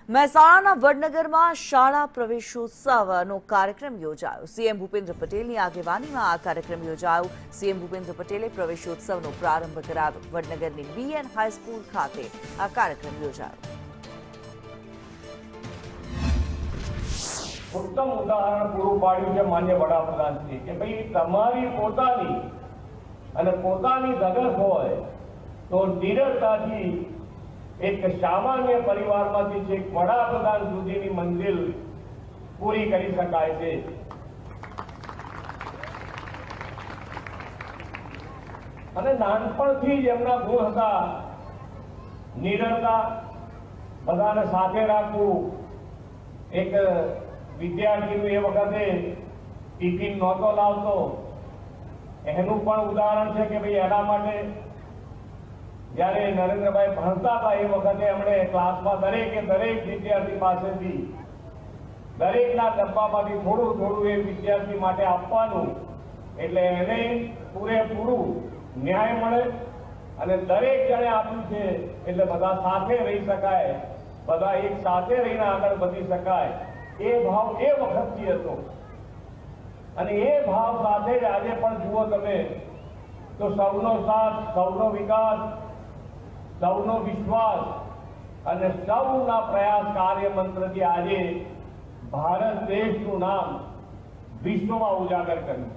મહેસાણાના વડનગરમાં શાળા પ્રવેશોત્સવનો કાર્યક્રમ યોજાયો। સીએમ ભૂપેન્દ્ર પટેલની આગેવાનીમાં આ કાર્યક્રમ યોજાયો। સીએમ ભૂપેન્દ્ર પટેલે પ્રવેશોત્સવનો પ્રારંભ કરાવ્યો। વડનગરની બીએન હાઈસ્કૂલ ખાતે આ કાર્યક્રમ યોજાયો। उत्तम उदाहरण पूરું પાડ્યું છે માન્ય વડાપ્રધાનશ્રી કે ભાઈ તમારી પોતાની ધગશ હોય તો નિડરતાથી એક સામાન્ય પરિવારમાંથી છેક વડાપ્રધાન સુધીની મંજિલ પૂરી કરી શકાય છે। અને નાનપણથી જ એમના ગુણ હતા નિડરતા, બધાને સાથે રાખવું। એક વિદ્યાર્થીનું એ વખતે ટિફિન નહોતો લાવતો, એનું પણ ઉદાહરણ છે કે ભાઈ એના માટે જ્યારે નરેન્દ્રભાઈ ભણતા હતા એ વખતે એમણે ક્લાસમાં દરેક વિદ્યાર્થી પાસેથી દરેકના ડબ્બામાંથી થોડું થોડું એ વિદ્યાર્થી માટે આપવાનું, એટલે એને પૂરેપૂરું ન્યાય મળે અને દરેક જણે આપ્યું છે એટલે બધા સાથે રહી શકાય, બધા એક સાથે રહીને આગળ વધી શકાય। એ ભાવ એ વખતથી હતો અને એ ભાવ સાથે જ આજે પણ જુઓ તમે તો સૌનો સાથ, સૌનો વિકાસ, સૌનો વિશ્વાસ અને સૌના પ્રયાસ કાર્ય મંત્રથી આજે ભારત દેશનું નામ વિશ્વમાં ઉજાગર કર્યું।